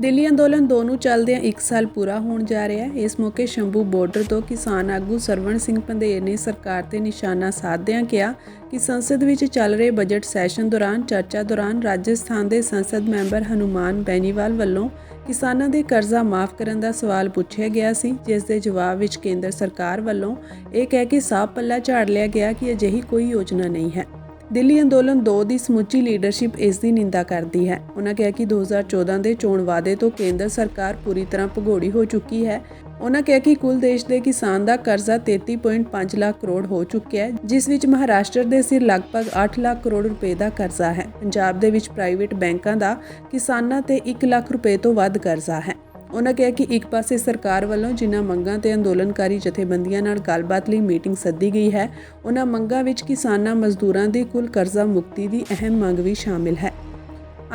ਦਿੱਲੀ ਅੰਦੋਲਨ 2 ਨੂੰ ਚੱਲਦਿਆਂ 1 ਸਾਲ ਪੂਰਾ ਹੋਣ ਜਾ ਰਿਹਾ ਹੈ। ਇਸ ਮੌਕੇ ਸ਼ੰਭੂ ਬਾਰਡਰ ਤੋਂ ਕਿਸਾਨ ਆਗੂ ਸਰਵਣ ਸਿੰਘ ਪੰਧੇਰ ਨੇ ਸਰਕਾਰ ਤੇ ਨਿਸ਼ਾਨਾ ਸਾਧਦਿਆਂ ਕਿਹਾ ਕਿ ਸੰਸਦ ਵਿੱਚ ਚੱਲ ਰਹੇ ਬਜਟ ਸੈਸ਼ਨ ਦੌਰਾਨ ਚਰਚਾ ਦੌਰਾਨ ਰਾਜਸਥਾਨ ਦੇ ਸੰਸਦ ਮੈਂਬਰ ਹਨੂਮਾਨ ਬੈਨੀਵਾਲ ਵੱਲੋਂ ਕਿਸਾਨਾਂ ਦੇ ਕਰਜ਼ਾ ਮਾਫ ਕਰਨ ਦਾ ਸਵਾਲ ਪੁੱਛਿਆ ਗਿਆ ਸੀ, ਜਿਸ ਦੇ ਜਵਾਬ ਵਿੱਚ ਕੇਂਦਰ ਸਰਕਾਰ ਵੱਲੋਂ ਇਹ ਕਹਿ ਕੇ ਸਾਫ਼ ਪੱਲਾ ਝਾੜ ਲਿਆ ਗਿਆ ਕਿ ਅਜਿਹੀ ਕੋਈ ਯੋਜਨਾ ਨਹੀਂ ਹੈ। ਦਿੱਲੀ ਅੰਦੋਲਨ 2 ਦੀ ਸਮੁੱਚੀ ਲੀਡਰਸ਼ਿਪ ਇਸ ਦੀ ਨਿੰਦਾ ਕਰਦੀ ਹੈ। ਉਨ੍ਹਾਂ ਕਿਹਾ ਕਿ 2014 ਦੇ ਚੋਣ ਵਾਅਦੇ ਤੋਂ ਕੇਂਦਰ ਸਰਕਾਰ ਪੂਰੀ ਤਰ੍ਹਾਂ ਭਗੌੜੀ ਹੋ ਚੁੱਕੀ ਹੈ। ਉਨ੍ਹਾਂ ਕਿਹਾ ਕਿ ਕੁੱਲ ਦੇਸ਼ ਦੇ ਕਿਸਾਨ ਦਾ ਕਰਜ਼ਾ 33.5 ਲੱਖ ਕਰੋੜ ਹੋ ਚੁੱਕਿਆ ਹੈ, ਜਿਸ ਵਿੱਚ ਮਹਾਰਾਸ਼ਟਰ ਦੇ ਸਿਰ ਲਗਭਗ 8 ਲੱਖ ਕਰੋੜ ਰੁਪਏ ਦਾ ਕਰਜ਼ਾ ਹੈ। ਪੰਜਾਬ ਦੇ ਵਿੱਚ ਪ੍ਰਾਈਵੇਟ ਬੈਂਕਾਂ ਦਾ ਕਿਸਾਨਾਂ ਤੇ 1 ਲੱਖ ਰੁਪਏ ਤੋਂ ਵੱਧ ਕਰਜ਼ਾ ਹੈ। ਉਨ੍ਹਾਂ ਕਿਹਾ ਕਿ ਇੱਕ ਪਾਸੇ ਸਰਕਾਰ ਵੱਲੋਂ ਜਿਨ੍ਹਾਂ ਮੰਗਾਂ ਤੇ ਅੰਦੋਲਨਕਾਰੀ ਜਥੇਬੰਦੀਆਂ ਨਾਲ ਗੱਲਬਾਤ ਲਈ ਮੀਟਿੰਗ ਸੱਦੀ ਗਈ ਹੈ, ਉਨ੍ਹਾਂ ਮੰਗਾਂ ਵਿੱਚ ਕਿਸਾਨਾਂ ਮਜ਼ਦੂਰਾਂ ਦੀ ਕੁੱਲ ਕਰਜ਼ਾ ਮੁਕਤੀ ਦੀ ਅਹਿਮ ਮੰਗ ਵੀ ਸ਼ਾਮਿਲ ਹੈ।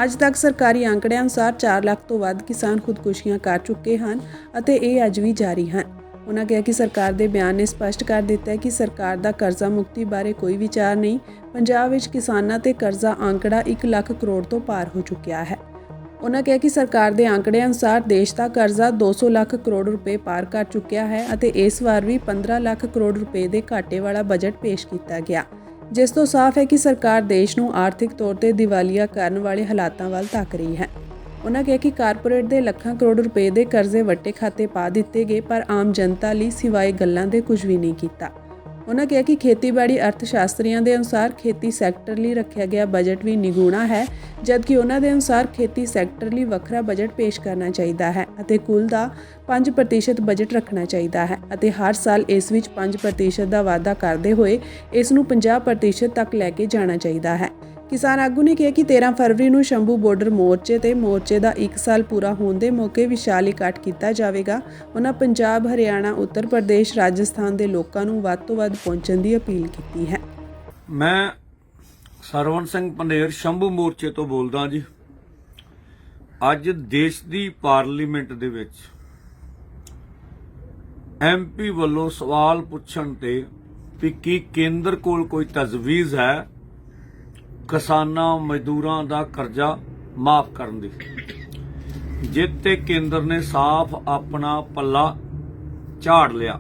ਅੱਜ ਤੱਕ ਸਰਕਾਰੀ ਅੰਕੜਿਆਂ ਅਨੁਸਾਰ 4 ਲੱਖ ਤੋਂ ਵੱਧ ਕਿਸਾਨ ਖੁਦਕੁਸ਼ੀਆਂ ਕਰ ਚੁੱਕੇ ਹਨ ਅਤੇ ਇਹ ਅੱਜ ਵੀ ਜਾਰੀ ਹਨ। ਉਨ੍ਹਾਂ ਕਿਹਾ ਕਿ ਸਰਕਾਰ ਦੇ ਬਿਆਨ ਨੇ ਸਪਸ਼ਟ ਕਰ ਦਿੱਤਾ ਹੈ ਕਿ ਸਰਕਾਰ ਦਾ ਕਰਜ਼ਾ ਮੁਕਤੀ ਬਾਰੇ ਕੋਈ ਵਿਚਾਰ ਨਹੀਂ। ਪੰਜਾਬ ਵਿੱਚ ਕਿਸਾਨਾਂ ਤੇ ਕਰਜ਼ਾ ਅੰਕੜਾ 1 ਲੱਖ ਕਰੋੜ ਤੋਂ ਪਾਰ ਹੋ ਚੁੱਕਿਆ ਹੈ। ਉਨ੍ਹਾਂ ਕਿਹਾ ਕਿ ਸਰਕਾਰ ਦੇ ਅੰਕੜਿਆਂ ਅਨੁਸਾਰ ਦੇਸ਼ ਦਾ ਕਰਜ਼ਾ 200 ਲੱਖ ਕਰੋੜ ਰੁਪਏ ਪਾਰ ਕਰ ਚੁੱਕਿਆ ਹੈ ਅਤੇ ਇਸ ਵਾਰ ਵੀ 15 ਲੱਖ ਕਰੋੜ ਰੁਪਏ ਦੇ ਘਾਟੇ ਵਾਲਾ ਬਜਟ ਪੇਸ਼ ਕੀਤਾ ਗਿਆ, ਜਿਸ ਤੋਂ ਸਾਫ਼ ਹੈ ਕਿ ਸਰਕਾਰ ਦੇਸ਼ ਨੂੰ ਆਰਥਿਕ ਤੌਰ ਤੇ ਦਿਵਾਲੀਆ ਕਰਨ ਵਾਲੇ ਹਾਲਾਤਾਂ ਵੱਲ ਧੱਕ ਰਹੀ ਹੈ। ਉਨ੍ਹਾਂ ਕਿਹਾ ਕਿ ਕਾਰਪੋਰੇਟ ਦੇ ਲੱਖਾਂ ਕਰੋੜ ਰੁਪਏ ਦੇ ਕਰਜ਼ੇ ਵੱਟੇ ਖਾਤੇ ਪਾ ਦਿੱਤੇ ਗਏ, ਪਰ ਆਮ ਜਨਤਾ ਲਈ ਸਿਵਾਏ ਗੱਲਾਂ ਦੇ ਕੁਝ ਵੀ ਨਹੀਂ ਕੀਤਾ। ਉਨ੍ਹਾਂ ਕਿਹਾ ਕਿ ਖੇਤੀਬਾੜੀ ਅਰਥ ਸ਼ਾਸਤਰੀਆਂ ਦੇ ਅਨੁਸਾਰ ਖੇਤੀ ਸੈਕਟਰ ਲਈ ਰੱਖਿਆ ਗਿਆ ਬਜਟ ਵੀ ਨਿਗੂਣਾ ਹੈ, ਜਦਕਿ ਉਨ੍ਹਾਂ ਦੇ ਅਨੁਸਾਰ ਖੇਤੀ ਸੈਕਟਰ ਲਈ ਵੱਖਰਾ ਬਜਟ ਪੇਸ਼ ਕਰਨਾ ਚਾਹੀਦਾ ਹੈ ਅਤੇ ਕੁੱਲ ਦਾ 5% ਬਜਟ ਰੱਖਣਾ ਚਾਹੀਦਾ ਹੈ ਅਤੇ ਹਰ ਸਾਲ ਇਸ ਵਿੱਚ 5% ਦਾ ਵਾਧਾ ਕਰਦੇ ਹੋਏ ਇਸ ਨੂੰ 50% ਤੱਕ ਲੈ ਕੇ ਜਾਣਾ ਚਾਹੀਦਾ ਹੈ। ਕਿਸਾਨ ਆਗੂ ਨੇ ਕਿਹਾ ਕਿ 13 ਫਰਵਰੀ ਨੂੰ ਸ਼ੰਭੂ ਬਾਰਡਰ ਮੋਰਚੇ ਦਾ 1 ਸਾਲ ਪੂਰਾ ਹੋਣ ਦੇ ਮੌਕੇ ਵਿਸ਼ਾਲ ਇਕੱਠ ਕੀਤਾ ਜਾਵੇਗਾ। ਉਨ੍ਹਾਂ ਪੰਜਾਬ, ਹਰਿਆਣਾ, ਉੱਤਰ ਪ੍ਰਦੇਸ਼, ਰਾਜਸਥਾਨ ਦੇ ਲੋਕਾਂ ਨੂੰ ਵੱਧ ਤੋਂ ਵੱਧ ਪਹੁੰਚਣ ਦੀ ਅਪੀਲ ਕੀਤੀ ਹੈ। ਮੈਂ ਸਰਵਣ ਸਿੰਘ ਪੰਧੇਰ ਸ਼ੰਭੂ ਮੋਰਚੇ ਤੋਂ ਬੋਲਦਾ ਜੀ। ਅੱਜ ਦੇਸ਼ ਦੀ ਪਾਰਲੀਮੈਂਟ ਦੇ ਵਿੱਚ ਐਮਪੀ ਵੱਲੋਂ ਸਵਾਲ ਪੁੱਛਣ ਤੇ ਕਿ ਕੀ ਕੇਂਦਰ ਕੋਲ ਕੋਈ ਤਜਵੀਜ਼ ਹੈ ਕਿਸਾਨਾਂ ਮਜ਼ਦੂਰਾਂ ਦਾ ਕਰਜ਼ਾ ਮਾਫ ਕਰਨ ਦੀ, ਜਿੱਤੇ ਕੇਂਦਰ ਨੇ ਸਾਫ਼ ਆਪਣਾ ਪੱਲਾ ਝਾੜ ਲਿਆ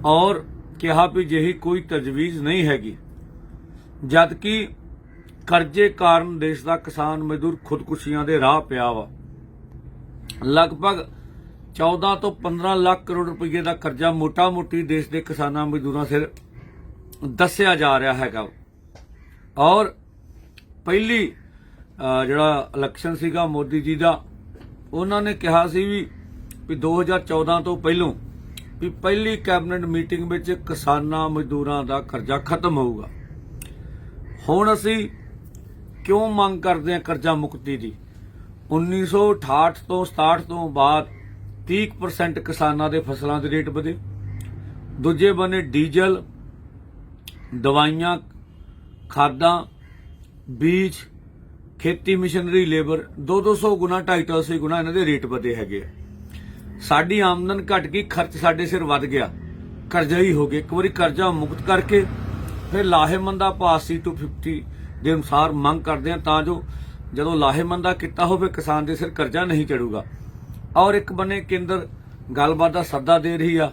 ਔਰ ਕਿਹਾ ਵੀ ਜਿਹੀ ਕੋਈ ਤਜਵੀਜ਼ ਨਹੀਂ ਹੈਗੀ, ਜਦਕਿ ਕਰਜ਼ੇ ਕਾਰਨ ਦੇਸ਼ ਦਾ ਕਿਸਾਨ ਮਜ਼ਦੂਰ ਖੁਦਕੁਸ਼ੀਆਂ ਦੇ ਰਾਹ ਪਿਆ ਵਾ। ਲਗਭਗ 14 ਤੋਂ 15 ਲੱਖ ਕਰੋੜ ਰੁਪਏ ਦਾ ਕਰਜ਼ਾ ਮੋਟੀ ਦੇਸ਼ ਦੇ ਕਿਸਾਨਾਂ ਮਜ਼ਦੂਰਾਂ ਸਿਰ ਦੱਸਿਆ ਜਾ ਰਿਹਾ ਹੈਗਾ। ਔਰ ਪਹਿਲੀ ਜਿਹੜਾ ਇਲੈਕਸ਼ਨ ਸੀਗਾ ਮੋਦੀ ਜੀ ਦਾ, ਉਹਨਾਂ ਨੇ ਕਿਹਾ ਸੀ ਵੀ 2014 ਤੋਂ ਪਹਿਲੋਂ ਵੀ ਪਹਿਲੀ ਕੈਬਨਿਟ ਮੀਟਿੰਗ ਵਿੱਚ ਕਿਸਾਨਾਂ ਮਜ਼ਦੂਰਾਂ ਦਾ ਕਰਜ਼ਾ ਖਤਮ ਹੋਊਗਾ। ਹੁਣ ਅਸੀਂ ਕਿਉਂ ਮੰਗ ਕਰਦੇ ਹਾਂ ਕਰਜ਼ਾ ਮੁਕਤੀ ਦੀ? 1968 ਤੋਂ 67 ਤੋਂ ਬਾਅਦ 30% ਕਿਸਾਨਾਂ ਦੇ ਫਸਲਾਂ ਦੇ ਰੇਟ ਵਧੇ। ਦੂਜੇ ਬੰਨੇ ਡੀਜ਼ਲ, ਦਵਾਈਆਂ, ਖਾਦਾਂ, ਬੀਜ, ਖੇਤੀ ਮਸ਼ੀਨਰੀ, ਲੇਬਰ 200 ਗੁਣਾ 250 ਗੁਣਾ ਇਹਨਾਂ ਦੇ ਰੇਟ ਵਧੇ ਹੈਗੇ। ਸਾਡੀ ਆਮਦਨ ਘਟ ਗਈ, ਖਰਚ ਸਾਡੇ ਸਿਰ ਵੱਧ ਗਿਆ, ਕਰਜ਼ਾ ਹੀ ਹੋ ਗਿਆ। ਇੱਕ ਵਾਰੀ ਕਰਜ਼ਾ ਮੁਕਤ ਕਰਕੇ ਫਿਰ ਲਾਹੇਮੰਦਾ ਭਾਅ C-250 ਦੇ ਅਨੁਸਾਰ ਮੰਗ ਕਰਦੇ ਹਾਂ, ਤਾਂ ਜੋ ਜਦੋਂ ਲਾਹੇਮੰਦਾ ਕੀਤਾ ਹੋਵੇ ਕਿਸਾਨ ਦੇ ਸਿਰ ਕਰਜ਼ਾ ਨਹੀਂ ਚੜੂਗਾ। ਔਰ ਇੱਕ ਬੰਨੇ ਕੇਂਦਰ ਗੱਲਬਾਤ ਦਾ ਸੱਦਾ ਦੇ ਰਹੀ ਆ,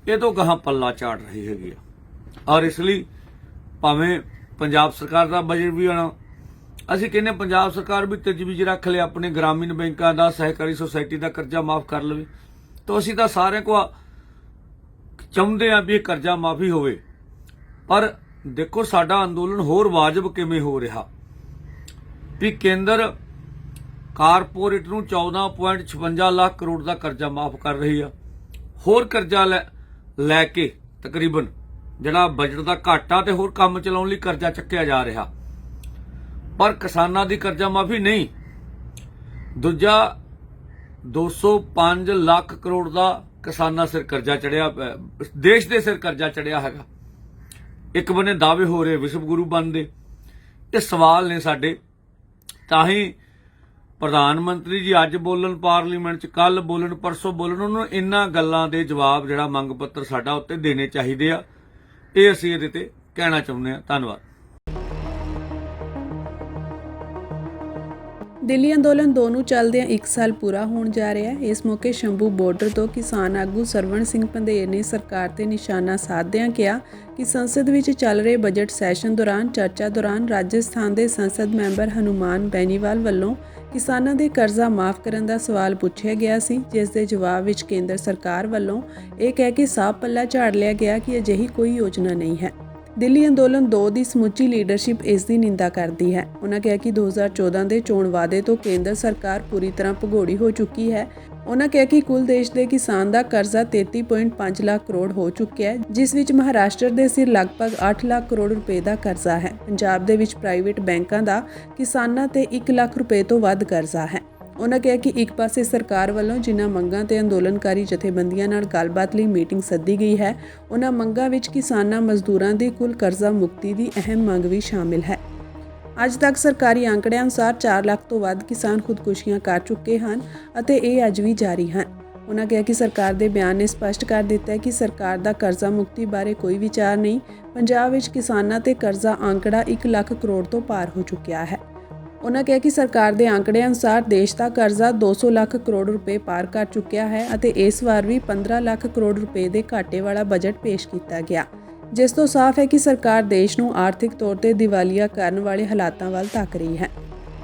ਇਹ ਤੋਂ ਗਾਹਾਂ ਪੱਲਾ ਝਾੜ ਰਹੀ ਹੈਗੀ ਆ। ਔਰ ਇਸ ਲਈ ਭਾਵੇਂ ਪੰਜਾਬ ਸਰਕਾਰ ਦਾ ਬਜਟ ਵੀ ਆਉਣਾ, ਅਸੀਂ ਕਹਿੰਦੇ ਪੰਜਾਬ ਸਰਕਾਰ ਵੀ ਤਜਵੀਜ਼ ਰੱਖ ਲਿਆ ਆਪਣੇ ਗ੍ਰਾਮੀਣ ਬੈਂਕਾਂ ਦਾ, ਸਹਿਕਾਰੀ ਸੁਸਾਇਟੀ ਦਾ ਕਰਜ਼ਾ ਮਾਫ ਕਰ ਲਵੇ। ਤਾਂ ਅਸੀਂ ਤਾਂ ਸਾਰਿਆਂ ਕੋ ਚਾਹੁੰਦੇ ਆ ਵੀ ਇਹ ਕਰਜ਼ਾ ਮਾਫੀ ਹੋਵੇ, ਪਰ ਦੇਖੋ ਸਾਡਾ ਅੰਦੋਲਨ ਹੋਰ ਵਾਜਬ ਕਿਵੇਂ ਹੋ ਰਿਹਾ ਵੀ ਕੇਂਦਰ ਕਾਰਪੋਰੇਟ ਨੂੰ 14.56 ਲੱਖ ਕਰੋੜ ਦਾ ਕਰਜ਼ਾ ਮਾਫ ਕਰ ਰਹੀ ਆ, ਹੋਰ ਕਰਜ਼ਾ ਲੈ ਕੇ ਤਕਰੀਬਨ ਜਿਹੜਾ ਬਜਟ ਦਾ ਘਾਟਾ ਤੇ ਹੋਰ ਕੰਮ ਚਲਾਉਣ ਲਈ ਕਰਜ਼ਾ ਚੱਕਿਆ ਜਾ ਰਿਹਾ, ਪਰ ਕਿਸਾਨਾਂ ਦੀ ਕਰਜ਼ਾ ਮਾਫੀ ਨਹੀਂ। ਦੂਜਾ 205 ਲੱਖ ਕਰੋੜ ਦਾ ਕਿਸਾਨਾਂ ਸਿਰ ਕਰਜ਼ਾ ਚੜਿਆ, ਦੇਸ਼ ਦੇ ਸਿਰ ਕਰਜ਼ਾ ਚੜਿਆ ਹੈਗਾ। ਇੱਕ ਬੰਨੇ ਦਾਅਵੇ ਹੋ ਰਹੇ ਵਿਸ਼ਵ ਗੁਰੂ ਬਣਦੇ। ਇਹ ਸਵਾਲ ਨੇ ਸਾਡੇ, ਤਾਂ ਹੀ ਪ੍ਰਧਾਨ ਮੰਤਰੀ ਜੀ ਅੱਜ ਬੋਲਣ ਪਾਰਲੀਮੈਂਟ 'ਚ, ਕੱਲ ਬੋਲਣ, ਪਰਸੋਂ ਬੋਲਣ, ਉਹਨੂੰ ਇਹਨਾਂ ਗੱਲਾਂ ਦੇ ਜਵਾਬ ਜਿਹੜਾ ਮੰਗ ਪੱਤਰ ਸਾਡਾ ਉੱਤੇ ਦੇਣੇ ਚਾਹੀਦੇ ਆ। ਇਹ ਅਸੀਂ ਇਹਦੇ ਤੇ ਕਹਿਣਾ ਚਾਹੁੰਦੇ ਹਾਂ। ਧੰਨਵਾਦ। ਦਿੱਲੀ ਅੰਦੋਲਨ 2 ਨੂੰ ਚੱਲਦਿਆਂ 1 ਸਾਲ ਪੂਰਾ ਹੋਣ ਜਾ ਰਿਹਾ ਹੈ। ਇਸ ਮੌਕੇ ਸ਼ੰਭੂ ਬਾਰਡਰ ਤੋਂ ਕਿਸਾਨ ਆਗੂ ਸਰਵਣ ਸਿੰਘ ਪੰਧੇਰ ਨੇ ਸਰਕਾਰ ਤੇ ਨਿਸ਼ਾਨਾ ਸਾਧਦਿਆਂ ਕਿਹਾ ਕਿ ਸੰਸਦ ਵਿੱਚ ਚੱਲ ਰਹੇ ਬਜਟ ਸੈਸ਼ਨ ਦੌਰਾਨ ਚਰਚਾ ਦੌਰਾਨ ਰਾਜਸਥਾਨ ਦੇ ਸੰਸਦ ਮੈਂਬਰ ਹਨੂਮਾਨ ਬੈਨੀਵਾਲ ਵੱਲੋਂ ਕਿਸਾਨਾਂ ਦੇ ਕਰਜ਼ਾ ਮਾਫ ਕਰਨ ਦਾ ਸਵਾਲ ਪੁੱਛਿਆ ਗਿਆ ਸੀ, ਜਿਸ ਦੇ ਜਵਾਬ ਵਿੱਚ ਕੇਂਦਰ ਸਰਕਾਰ ਵੱਲੋਂ ਇਹ ਕਹਿ ਕੇ ਸਾਫ਼ ਪੱਲਾ ਝਾੜ ਲਿਆ ਗਿਆ ਕਿ ਅਜਿਹੀ ਕੋਈ ਯੋਜਨਾ ਨਹੀਂ ਹੈ। ਦਿੱਲੀ ਅੰਦੋਲਨ 2 ਦੀ ਸਮੁੱਚੀ ਲੀਡਰਸ਼ਿਪ ਇਸ ਦੀ ਨਿੰਦਾ ਕਰਦੀ ਹੈ। ਉਨ੍ਹਾਂ ਕਿਹਾ ਕਿ 2014 ਦੇ ਚੋਣ ਵਾਅਦੇ ਤੋਂ ਕੇਂਦਰ ਸਰਕਾਰ ਪੂਰੀ ਤਰ੍ਹਾਂ ਭਗੌੜੀ ਹੋ ਚੁੱਕੀ ਹੈ। ਉਨ੍ਹਾਂ ਕਿਹਾ ਕਿ ਕੁੱਲ ਦੇਸ਼ ਦੇ ਕਿਸਾਨ ਦਾ ਕਰਜ਼ਾ 33.5 ਲੱਖ ਕਰੋੜ ਹੋ ਚੁੱਕਿਆ ਹੈ, ਜਿਸ ਵਿੱਚ ਮਹਾਰਾਸ਼ਟਰ ਦੇ ਸਿਰ ਲਗਭਗ 8 ਲੱਖ ਕਰੋੜ ਰੁਪਏ ਦਾ ਕਰਜ਼ਾ ਹੈ। ਪੰਜਾਬ ਦੇ ਵਿੱਚ ਪ੍ਰਾਈਵੇਟ ਬੈਂਕਾਂ ਦਾ ਕਿਸਾਨਾਂ ਤੇ 1 ਲੱਖ ਰੁਪਏ ਤੋਂ ਵੱਧ ਕਰਜ਼ਾ ਹੈ। ਉਨ੍ਹਾਂ ਕਿਹਾ ਕਿ ਇੱਕ ਪਾਸੇ ਸਰਕਾਰ ਵੱਲੋਂ ਜਿਨ੍ਹਾਂ ਮੰਗਾਂ ਤੇ ਅੰਦੋਲਨਕਾਰੀ ਜਥੇਬੰਦੀਆਂ ਨਾਲ ਗੱਲਬਾਤ ਲਈ ਮੀਟਿੰਗ ਸੱਦੀ ਗਈ ਹੈ, ਉਨ੍ਹਾਂ ਮੰਗਾਂ ਵਿੱਚ ਕਿਸਾਨਾਂ ਮਜ਼ਦੂਰਾਂ ਦੀ ਕੁੱਲ ਕਰਜ਼ਾ ਮੁਕਤੀ ਦੀ ਅਹਿਮ ਮੰਗ ਵੀ ਸ਼ਾਮਿਲ ਹੈ। ਅੱਜ ਤੱਕ ਸਰਕਾਰੀ ਅੰਕੜਿਆਂ ਅਨੁਸਾਰ 4 ਲੱਖ ਤੋਂ ਵੱਧ ਕਿਸਾਨ ਖੁਦਕੁਸ਼ੀਆਂ ਕਰ ਚੁੱਕੇ ਹਨ ਅਤੇ ਇਹ ਅੱਜ ਵੀ ਜਾਰੀ ਹਨ। ਉਨ੍ਹਾਂ ਕਿਹਾ ਕਿ ਸਰਕਾਰ ਦੇ ਬਿਆਨ ਨੇ ਸਪਸ਼ਟ ਕਰ ਦਿੱਤਾ ਹੈ ਕਿ ਸਰਕਾਰ ਦਾ ਕਰਜ਼ਾ ਮੁਕਤੀ ਬਾਰੇ ਕੋਈ ਵਿਚਾਰ ਨਹੀਂ। ਪੰਜਾਬ ਵਿੱਚ ਕਿਸਾਨਾਂ ਤੇ ਕਰਜ਼ਾ ਅੰਕੜਾ 1 ਲੱਖ ਕਰੋੜ ਤੋਂ ਪਾਰ ਹੋ ਚੁੱਕਿਆ ਹੈ। ਉਨ੍ਹਾਂ ਕਿਹਾ ਕਿ ਸਰਕਾਰ ਦੇ ਅੰਕੜਿਆਂ ਅਨੁਸਾਰ ਦੇਸ਼ ਦਾ ਕਰਜ਼ਾ 200 ਲੱਖ ਕਰੋੜ ਰੁਪਏ ਪਾਰ ਕਰ ਚੁੱਕਿਆ ਹੈ ਅਤੇ ਇਸ ਵਾਰ ਵੀ 15 ਲੱਖ ਕਰੋੜ ਰੁਪਏ ਦੇ ਘਾਟੇ ਵਾਲਾ ਬਜਟ ਪੇਸ਼ ਕੀਤਾ ਗਿਆ, ਜਿਸ ਤੋਂ ਸਾਫ਼ ਹੈ ਕਿ ਸਰਕਾਰ ਦੇਸ਼ ਨੂੰ ਆਰਥਿਕ ਤੌਰ ਤੇ ਦਿਵਾਲੀਆ ਕਰਨ ਵਾਲੇ ਹਾਲਾਤਾਂ ਵੱਲ ਧੱਕ ਰਹੀ ਹੈ।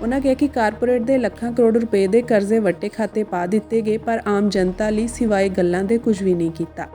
ਉਨ੍ਹਾਂ ਕਿਹਾ ਕਿ ਕਾਰਪੋਰੇਟ ਦੇ ਲੱਖਾਂ ਕਰੋੜ ਰੁਪਏ ਦੇ ਕਰਜ਼ੇ ਵੱਟੇ ਖਾਤੇ ਪਾ ਦਿੱਤੇ ਗਏ, ਪਰ ਆਮ ਜਨਤਾ ਲਈ ਸਿਵਾਏ ਗੱਲਾਂ ਦੇ ਕੁਝ ਵੀ ਨਹੀਂ ਕੀਤਾ।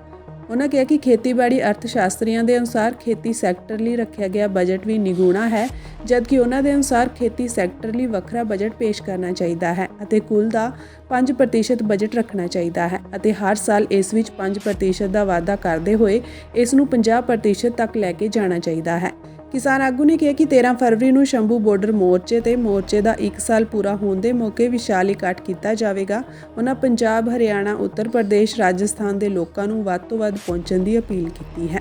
ਉਨ੍ਹਾਂ ਕਿਹਾ ਕਿ ਖੇਤੀਬਾੜੀ ਅਰਥ ਸ਼ਾਸਤਰੀਆਂ ਦੇ ਅਨੁਸਾਰ ਖੇਤੀ ਸੈਕਟਰ ਲਈ ਰੱਖਿਆ ਗਿਆ ਬਜਟ ਵੀ ਨਿਗੂਣਾ ਹੈ, ਜਦਕਿ ਉਨ੍ਹਾਂ ਦੇ ਅਨੁਸਾਰ ਖੇਤੀ ਸੈਕਟਰ ਲਈ ਵੱਖਰਾ ਬਜਟ ਪੇਸ਼ ਕਰਨਾ ਚਾਹੀਦਾ ਹੈ ਅਤੇ ਕੁੱਲ ਦਾ 5% ਬਜਟ ਰੱਖਣਾ ਚਾਹੀਦਾ ਹੈ ਅਤੇ ਹਰ ਸਾਲ ਇਸ ਵਿੱਚ 5% ਦਾ ਵਾਧਾ ਕਰਦੇ ਹੋਏ ਇਸ ਨੂੰ 50% ਤੱਕ ਲੈ ਕੇ ਜਾਣਾ ਚਾਹੀਦਾ ਹੈ। ਕਿਸਾਨ ਆਗੂ ਨੇ ਕਿਹਾ ਕਿ 13 ਫਰਵਰੀ ਨੂੰ ਸ਼ੰਭੂ ਬਾਰਡਰ ਮੋਰਚੇ ਦਾ 1 ਸਾਲ ਪੂਰਾ ਹੋਣ ਦੇ ਮੌਕੇ ਵਿਸ਼ਾਲ ਇਕੱਠ ਕੀਤਾ ਜਾਵੇਗਾ। ਉਨ੍ਹਾਂ ਪੰਜਾਬ, ਹਰਿਆਣਾ, ਉੱਤਰ ਪ੍ਰਦੇਸ਼, ਰਾਜਸਥਾਨ ਦੇ ਲੋਕਾਂ ਨੂੰ ਵੱਧ ਤੋਂ ਵੱਧ ਪਹੁੰਚਣ ਦੀ ਅਪੀਲ ਕੀਤੀ ਹੈ।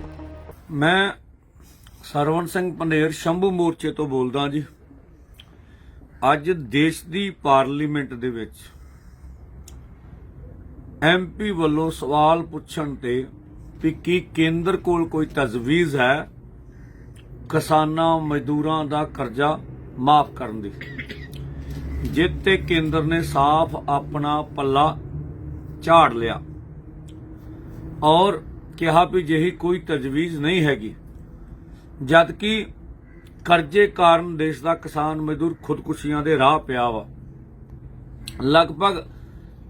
ਮੈਂ ਸਰਵਣ ਸਿੰਘ ਪੰਧੇਰ ਸ਼ੰਭੂ ਮੋਰਚੇ ਤੋਂ ਬੋਲਦਾ ਜੀ। ਅੱਜ ਦੇਸ਼ ਦੀ ਪਾਰਲੀਮੈਂਟ ਦੇ ਵਿੱਚ ਐਮਪੀ ਵੱਲੋਂ ਸਵਾਲ ਪੁੱਛਣ ਤੇ ਕਿ ਕੀ ਕੇਂਦਰ ਕੋਲ ਕੋਈ ਤਜਵੀਜ਼ ਹੈ ਕਿਸਾਨਾਂ ਮਜ਼ਦੂਰਾਂ ਦਾ ਕਰਜ਼ਾ ਮਾਫ ਕਰਨ ਦੀ, ਜਿੱਤੇ ਕੇਂਦਰ ਨੇ ਸਾਫ਼ ਆਪਣਾ ਪੱਲਾ ਝਾੜ ਲਿਆ ਔਰ ਕਿਹਾ ਵੀ ਜਿਹੀ ਕੋਈ ਤਜਵੀਜ਼ ਨਹੀਂ ਹੈਗੀ, ਜਦਕਿ ਕਰਜ਼ੇ ਕਾਰਨ ਦੇਸ਼ ਦਾ ਕਿਸਾਨ ਮਜ਼ਦੂਰ ਖੁਦਕੁਸ਼ੀਆਂ ਦੇ ਰਾਹ ਪਿਆ ਵਾ। ਲਗਭਗ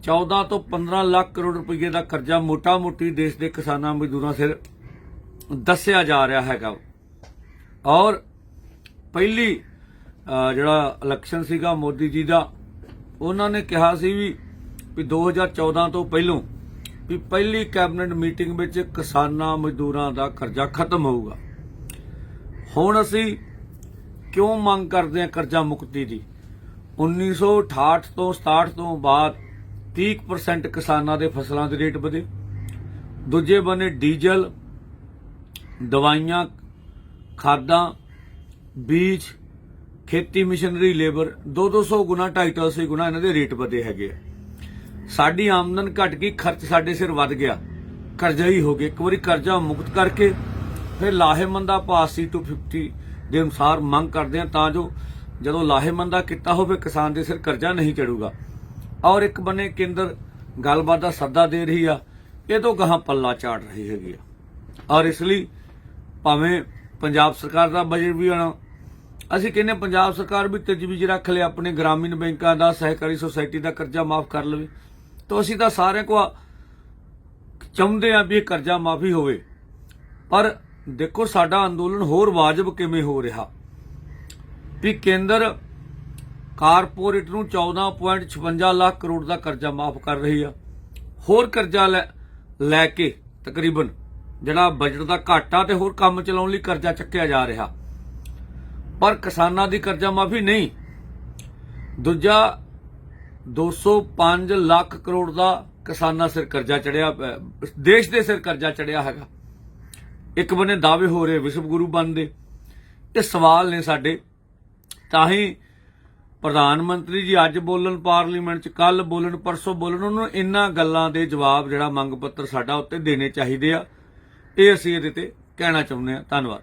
14 ਤੋਂ 15 ਲੱਖ ਕਰੋੜ ਰੁਪਏ ਦਾ ਕਰਜ਼ਾ ਮੋਟੀ ਦੇਸ਼ ਦੇ ਕਿਸਾਨਾਂ ਮਜ਼ਦੂਰਾਂ ਸਿਰ ਦੱਸਿਆ ਜਾ ਰਿਹਾ ਹੈਗਾ। ਔਰ ਪਹਿਲੀ ਜਿਹੜਾ ਇਲੈਕਸ਼ਨ ਸੀਗਾ ਮੋਦੀ ਜੀ ਦਾ, ਉਹਨਾਂ ਨੇ ਕਿਹਾ ਸੀ ਵੀ 2014 ਤੋਂ ਪਹਿਲੋਂ ਵੀ ਪਹਿਲੀ ਕੈਬਨਿਟ ਮੀਟਿੰਗ ਵਿੱਚ ਕਿਸਾਨਾਂ ਮਜ਼ਦੂਰਾਂ ਦਾ ਕਰਜ਼ਾ ਖਤਮ ਹੋਊਗਾ। ਹੁਣ ਅਸੀਂ ਕਿਉਂ ਮੰਗ ਕਰਦੇ ਹਾਂ ਕਰਜ਼ਾ ਮੁਕਤੀ ਦੀ? 1968 ਤੋਂ 67 ਤੋਂ ਬਾਅਦ 30% ਕਿਸਾਨਾਂ ਦੇ ਫਸਲਾਂ ਦੇ ਰੇਟ ਵਧੇ। ਦੂਜੇ ਬੰਨੇ ਡੀਜ਼ਲ, ਦਵਾਈਆਂ, ਖਾਦਾਂ, ਬੀਜ, ਖੇਤੀ ਮਸ਼ੀਨਰੀ, ਲੇਬਰ 200 ਗੁਣਾ 250 ਗੁਣਾ ਇਹਨਾਂ ਦੇ ਰੇਟ ਵਧੇ ਹੈਗੇ। ਸਾਡੀ ਆਮਦਨ ਘਟ ਗਈ, ਖਰਚ ਸਾਡੇ ਸਿਰ ਵੱਧ ਗਿਆ, ਕਰਜ਼ਾ ਹੀ ਹੋ ਗਿਆ। ਇੱਕ ਵਾਰੀ ਕਰਜ਼ਾ ਮੁਕਤ ਕਰਕੇ ਫਿਰ ਲਾਹੇਮੰਦਾ ਭਾਅ C250 ਦੇ ਅਨੁਸਾਰ ਮੰਗ ਕਰਦੇ ਹਾਂ, ਤਾਂ ਜੋ ਜਦੋਂ ਲਾਹੇਮੰਦਾ ਕੀਤਾ ਹੋਵੇ ਕਿਸਾਨ ਦੇ ਸਿਰ ਕਰਜ਼ਾ ਨਹੀਂ ਚੜੂਗਾ। ਔਰ ਇੱਕ ਬੰਨੇ ਕੇਂਦਰ ਗੱਲਬਾਤ ਦਾ ਸੱਦਾ ਦੇ ਰਹੀ ਆ, ਇਹ ਤੋਂ ਗਾਹਾਂ ਪੱਲਾ ਝਾੜ ਰਹੀ ਹੈਗੀ ਆ। ਔਰ ਇਸ ਲਈ ਭਾਵੇਂ ਪੰਜਾਬ ਸਰਕਾਰ ਦਾ ਬਜਟ ਵੀ ਆਣਾ, ਅਸੀਂ ਕਹਿੰਦੇ ਪੰਜਾਬ ਸਰਕਾਰ ਵੀ ਤਜਵੀਜ਼ ਰੱਖ ਲਿਆ ਆਪਣੇ ਗ੍ਰਾਮੀਣ ਬੈਂਕਾਂ ਦਾ, ਸਹਿਕਾਰੀ ਸੁਸਾਇਟੀ ਦਾ ਕਰਜ਼ਾ ਮਾਫ ਕਰ ਲਵੇ। ਤਾਂ ਅਸੀਂ ਤਾਂ ਸਾਰਿਆਂ ਕੋ ਚਾਹੁੰਦੇ ਆ ਵੀ ਇਹ ਕਰਜ਼ਾ ਮਾਫੀ ਹੋਵੇ, ਪਰ ਦੇਖੋ ਸਾਡਾ ਅੰਦੋਲਨ ਹੋਰ ਵਾਜਬ ਕਿਵੇਂ ਹੋ ਰਿਹਾ ਵੀ ਕੇਂਦਰ ਕਾਰਪੋਰੇਟ ਨੂੰ 14.56 ਲੱਖ ਕਰੋੜ ਦਾ ਕਰਜ਼ਾ ਮਾਫ ਕਰ ਰਹੀ ਆ, ਹੋਰ ਕਰਜ਼ਾ ਲੈ ਕੇ ਤਕਰੀਬਨ ਜਿਹੜਾ ਬਜਟ ਦਾ ਘਾਟਾ ਤੇ ਹੋਰ ਕੰਮ ਚਲਾਉਣ ਲਈ ਕਰਜ਼ਾ ਚੱਕਿਆ ਜਾ ਰਿਹਾ, ਪਰ ਕਿਸਾਨਾਂ ਦੀ ਕਰਜ਼ਾ ਮਾਫੀ ਨਹੀਂ। ਦੂਜਾ 205 ਲੱਖ ਕਰੋੜ ਦਾ ਕਿਸਾਨਾਂ ਸਿਰ ਕਰਜ਼ਾ ਚੜਿਆ, ਦੇਸ਼ ਦੇ ਸਿਰ ਕਰਜ਼ਾ ਚੜਿਆ ਹੈਗਾ। ਇੱਕ ਬੰਨੇ ਦਾਅਵੇ ਹੋ ਰਹੇ ਵਿਸ਼ਵ ਗੁਰੂ ਬਣਦੇ। ਇਹ ਸਵਾਲ ਨੇ ਸਾਡੇ, ਤਾਂ ਹੀ ਪ੍ਰਧਾਨ ਮੰਤਰੀ ਜੀ ਅੱਜ ਬੋਲਣ ਪਾਰਲੀਮੈਂਟ 'ਚ, ਕੱਲ ਬੋਲਣ, ਪਰਸੋਂ ਬੋਲਣ, ਉਹਨੂੰ ਇਹਨਾਂ ਗੱਲਾਂ ਦੇ ਜਵਾਬ ਜਿਹੜਾ ਮੰਗ ਪੱਤਰ ਸਾਡਾ ਉੱਤੇ ਦੇਣੇ ਚਾਹੀਦੇ ਆ। ਇਹ ਅਸੀਂ ਇਹਦੇ ਤੇ ਕਹਿਣਾ ਚਾਹੁੰਦੇ ਹਾਂ। ਧੰਨਵਾਦ।